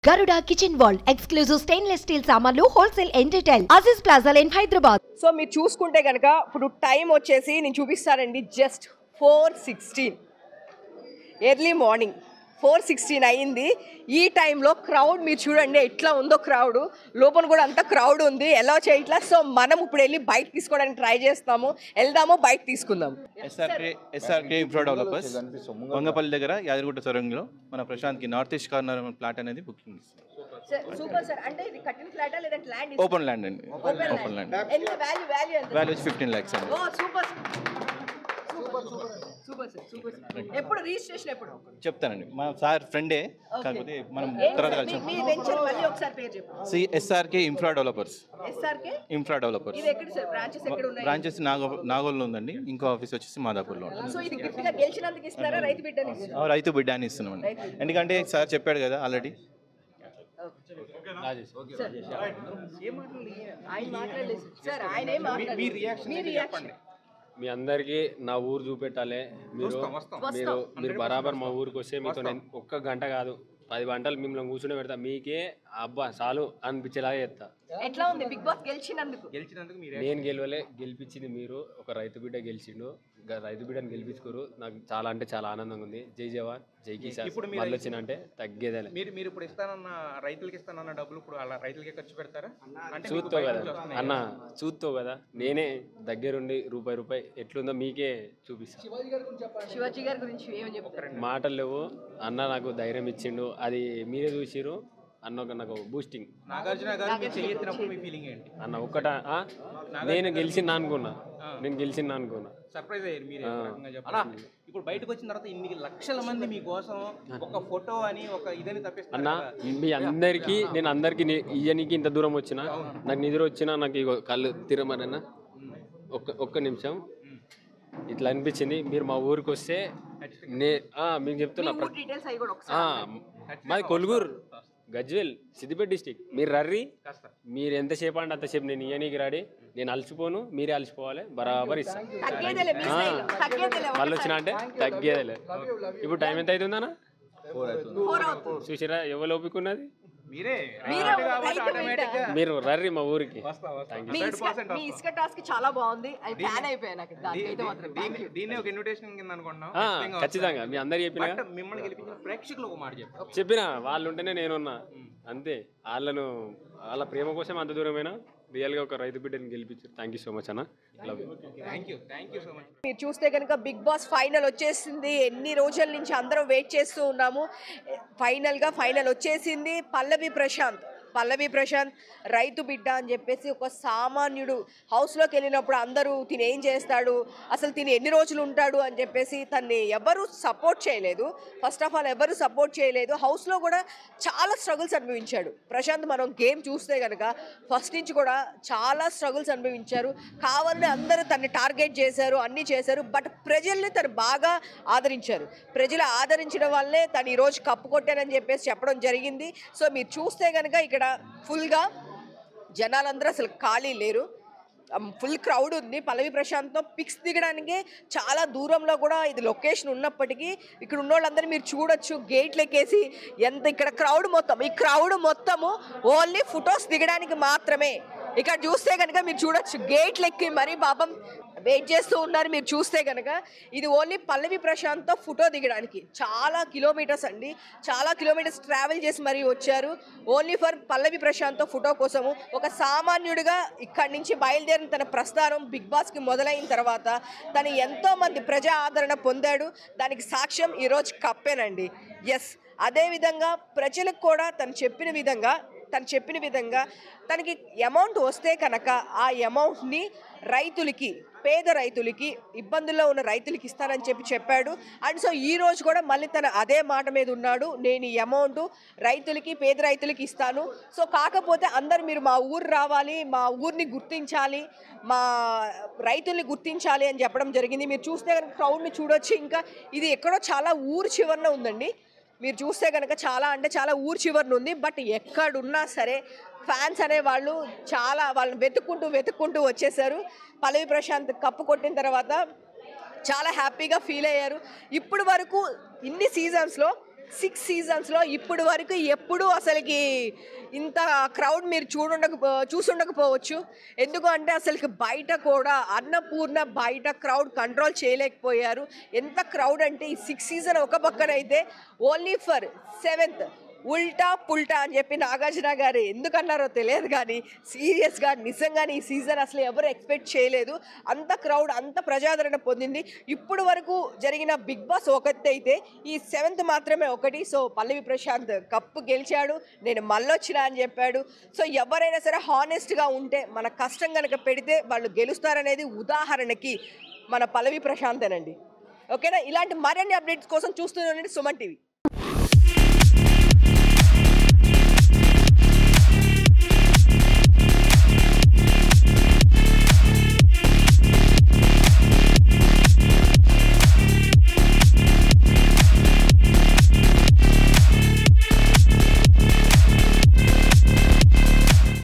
Garuda Kitchen World exclusive stainless steel సామాన్లు wholesale and retail Aziz plaza in Hyderabad. So మీరు చూసుకుంటే కనుక ఇప్పుడు టైం వచ్చేసి నేను చూపిస్తానండి జస్ట్ 4:16 ఎర్లీ మార్నింగ్ 4:16 అయింది. ఈ టైంలో క్రౌడ్ మీరు చూడండి ఎట్లా ఉందో క్రౌడ్, లోపల కూడా అంత క్రౌడ్ ఉంది, ఎలా చేయట్లా. సో మనం ఇప్పుడు వెళ్ళి బైక్ తీసుకోవడానికి ట్రై చేస్తాము, వెళ్దాము బైక్ తీసుకుందాం. ఎస్ఆర్కే ఇన్ఫ్రా డెవలపర్స్ వంగపల్లి దగ్గర యాదగిరిగుట్ట సొరంగంలో మన ప్రశాంత్కి నార్త్ ఈస్ట్ కార్నర్ ప్లాట్ అనేది బుకింగ్ సూపర్ సార్. అంటే ఇది కట్టిన ఫ్లాటా లేదంటే ల్యాండ్? ఓపెన్ ల్యాండ్ అండి. Open land. ఎంత వాల్యూ ఎంత? వాల్యూ 15 lakhs అండి. ఓ సూపర్ సూపర్ సూపర్. ఎప్పుడు రిజిస్ట్రేషన్ ఎప్పుడు చెప్తానండి, మా సార్ ఫ్రెండే, కాకపోతే మనం తర్వాత కలిసి. మీ వెంచర్ మళ్ళీ ఒకసారి పేరు చెప్పండి. SRK infra developers. SRK infra developers. ఇది ఎక్కడ సార్? బ్రాంచెస్ ఎక్కడ ఉన్నాయి? బ్రాంచెస్ నాగోల్లో ఉందండి, ఇంకో ఆఫీస్ వచ్చేసి మాదాపూర్లో ఉంటుంది. సో ఇది గిఫ్ట్ గా గెలిచినందుకు ఇస్తారా, రైతు బిడ్డని ఇస్తారా? రైతు బిడ్డ అని ఇస్తున్నామండి, ఎందుకంటే సార్ చెప్పాడు కదా ఆల్రెడీ. ఆయన మాట్లాడలేదు సార్, ఆయన ఏం మాట్లాడలేదు. మీ రియాక్షన్ మీ అందరికీ నా ఊరు చూపెట్టాలి. మీరు బరాబర్ మా ఊరికి వస్తే మీతో నేను ఒక్క గంట కాదు 10 గంటలు మిమ్మల్ని కూర్చుని పెడతా. మీకే అబ్బా చాలు అనిపించేలాగా చేస్తా. ఎట్లా ఉంది బిగ్ బాస్ గెలిచినందుకు? నేను గెలవలే, గెలిపించింది మీరు. ఒక రైతు బిడ్డ గెలిచిండు, రైతు బిడ్డను గెలిపించుకోరు. నాకు చాలా అంటే చాలా ఆనందంగా ఉంది. జై జవాన్ జై కిసాన్. వాళ్ళు వచ్చినంటే తగ్గేదే. మీరు ఇప్పుడు ఇస్తానన్న రైతులకి ఇస్తానన్న డబ్బులు ఇప్పుడు అలా రైతులకే ఖర్చు పెడతారా? చూస్తావు కదా అన్న, చూస్తావు కదా, నేనే దగ్గరుండి రూపాయి ఎట్లుందో మీకే చూపిస్తాను. శివాజీ గారి గురించి ఏమని చెప్తారు? మాటలు లేవు అన్న, నాకు ధైర్యం ఇచ్చిండు, అది మీరే చూసిరు అన్న. నాకు బూస్టింగ్. నాగార్జున గారు మీరు చేయెత్తినప్పుడు మీ ఫీలింగ్ ఏంటి అన్న? ఒక్కట నేను గెలిచిందా అనుకున్నా, సర్ప్రైజ్ అయ్యారు మీరు. ఇప్పుడు బయటకు వచ్చిన తర్వాత ఇన్ని లక్షల మంది మీకోసం ఒక ఫోటో అని ఒక ఇదని తప్పిస్తున్నారు అన్న. మీ అందరికీ నేను ఇయ్యనికి ఇంత దూరం వచ్చిన, నాకు నిద్ర వచ్చినా నాకు ఇగో కళ్ళు తిరమరన్నా. ఒక్క నిమిషం ఇట్లా అనిపించింది. మీరు మా ఊరికి వస్తే మీకు చెప్తున్నా, మాది కొలుగురు గజ్వేల్ సిద్దిపేట డిస్టిక్. మీరు రర్రి, మీరు ఎంతసేపు అంటే అంతసేపు నేను ఇయ్యనీకి రాడి. నేను అలసిపోను, మీరే అలసిపోవాలి, బరాబర్ ఇస్తాను. వాళ్ళు వచ్చినా అంటే తగ్గేదేలే. ఇప్పుడు టైం ఎంత అవుతుందన్నా? చూసిరా ఎవరు ఓపికన్నది? మీరు రర్రి మా ఊరికి. ఇసుక టాస్క్ చాలా బాగుంది, ఫ్యాన్ అయిపోయా నాకు. దీన్ని ఒక ఇన్విటేషన్ కింద అనుకుంటున్నాం. ఖచ్చితంగా మీ అందరు చెప్పిన, మిమ్మల్ని గెలిపించిన ప్రేక్షకులు ఒక మాట చెప్పిన వాళ్ళు ఉంటేనే నేనున్నా అంతే. వాళ్ళ ప్రేమ కోసం అంత దూరమైనా రియల్గా ఒక రైతు బిడ్డని గెలిపించారు. థ్యాంక్ యూ సో మచ్ అన్న. Thank you so much. మీరు చూస్తే కనుక బిగ్ బాస్ ఫైనల్ వచ్చేసింది. ఎన్ని రోజుల నుంచి అందరం వెయిట్ చేస్తూ ఉన్నాము. ఫైనల్ వచ్చేసింది. పల్లవి ప్రశాంత్ రైతు బిడ్డ అని చెప్పేసి ఒక సామాన్యుడు హౌస్లోకి వెళ్ళినప్పుడు అందరూ తిని ఏం చేస్తాడు, అసలు తిని ఎన్ని రోజులు ఉంటాడు అని చెప్పేసి తన్ని ఎవరు సపోర్ట్ చేయలేదు. ఫస్ట్ ఆఫ్ ఆల్ ఎవరు సపోర్ట్ చేయలేదు. హౌస్లో కూడా చాలా స్ట్రగుల్స్ అనుభవించాడు ప్రశాంత్. మనం గేమ్ చూస్తే కనుక ఫస్ట్ నుంచి కూడా చాలా స్ట్రగుల్స్ అనుభవించారు. కావాలని అందరూ తన్ని టార్గెట్ చేశారు, అన్నీ చేశారు. బట్ ప్రజల్ని తను బాగా ఆదరించారు. ప్రజలు ఆదరించడం వల్లే తను ఈరోజు కప్పు కొట్టానని చెప్పేసి చెప్పడం జరిగింది. సో మీరు చూస్తే కనుక ఇక్కడ ఫుల్గా జనాలందరూ అసలు ఖాళీ లేరు, ఫుల్ క్రౌడ్ ఉంది. పల్లవి ప్రశాంత్తో పిక్స్ దిగడానికి చాలా దూరంలో కూడా ఇది లొకేషన్ ఉన్నప్పటికీ ఇక్కడ ఉన్న వాళ్ళందరూ మీరు చూడొచ్చు గేట్లు ఎక్కేసి ఎంత ఇక్కడ ఈ క్రౌడ్ మొత్తము ఓన్లీ ఫొటోస్ దిగడానికి మాత్రమే. ఇక్కడ చూస్తే కనుక మీరు చూడొచ్చు గేట్లు ఎక్కి మరీ పాపం వెయిట్ చేస్తూ ఉన్నారు. మీరు చూస్తే కనుక ఇది ఓన్లీ పల్లవి ప్రశాంత్తో ఫోటో దిగడానికి చాలా కిలోమీటర్స్ అండి, చాలా కిలోమీటర్స్ ట్రావెల్ చేసి మరీ వచ్చారు ఓన్లీ ఫర్ పల్లవి ప్రశాంత్తో ఫోటో కోసము. ఒక సామాన్యుడిగా ఇక్కడి నుంచి బయలుదేరిన తన ప్రస్థానం బిగ్ బాస్కి మొదలైన తర్వాత తను ఎంతోమంది ప్రజా ఆదరణ పొందాడు. దానికి సాక్ష్యం ఈరోజు కప్పేనండి. ఎస్, అదేవిధంగా ప్రజలకు కూడా తను చెప్పిన విధంగా తనకి అమౌంట్ వస్తే కనుక ఆ అమౌంట్ని పేద రైతులకి, ఇబ్బందుల్లో ఉన్న రైతులకి ఇస్తానని చెప్పాడు. అండ్ సో ఈ రోజు కూడా మళ్ళీ తన అదే మాట మీద ఉన్నాడు, నేను ఈ అమౌంట్ పేద రైతులకి ఇస్తాను. సో కాకపోతే అందరు మీరు మా ఊరు రావాలి, మా ఊరిని గుర్తించాలి, మా రైతుల్ని గుర్తించాలి అని చెప్పడం జరిగింది. మీరు చూస్తే కనుక క్రౌడ్ని చూడొచ్చు. ఇంకా ఇది ఎక్కడో చాలా ఊరు చివరన ఉందండి. మీరు చూస్తే కనుక చాలా ఊరు చివరన ఉంది. బట్ ఎక్కడున్నా సరే ఫ్యాన్స్ అనేవాళ్ళు వాళ్ళని వెతుక్కుంటూ వచ్చేసారు. పల్లవి ప్రశాంత్ కప్పు కొట్టిన తర్వాత చాలా హ్యాపీగా ఫీల్ అయ్యారు. ఇప్పుడు వరకు ఇన్ని సీజన్స్లో 6 సీజన్స్లో ఇప్పుడు వరకు ఎప్పుడూ అసలుకి ఇంత క్రౌడ్ మీరు చూసుండకపోవచ్చు. ఎందుకు అంటే అసలుకి బయట కూడా అన్నపూర్ణ బయట క్రౌడ్ కంట్రోల్ చేయలేకపోయారు. ఎంత క్రౌడ్ అంటే ఈ 6 సీజన్ ఒక పక్కనైతే ఓన్లీ ఫర్ 7th ఉల్టా పుల్టా అని చెప్పి నాగార్జున గారు ఎందుకన్నారో తెలియదు, కానీ సీరియస్గా నిజంగానే ఈ సీజన్ అసలు ఎవరు ఎక్స్పెక్ట్ చేయలేదు. అంత క్రౌడ్ అంత ప్రజాదరణ పొందింది. ఇప్పుడు వరకు జరిగిన బిగ్ బాస్ ఒకటి అయితే ఈ 7th మాత్రమే ఒకటి. సో పల్లవి ప్రశాంత్ కప్పు గెలిచాడు, నేను మళ్ళొచ్చినా అని చెప్పాడు. సో ఎవరైనా సరే హానెస్ట్గా ఉంటే మన కష్టం కనుక పెడితే వాళ్ళు గెలుస్తారనేది ఉదాహరణకి మన పల్లవి ప్రశాంతేనండి. ఓకేనా? ఇలాంటి మరిన్ని అప్డేట్స్ కోసం చూస్తూనే ఉండండి సుమన్ టీవీ.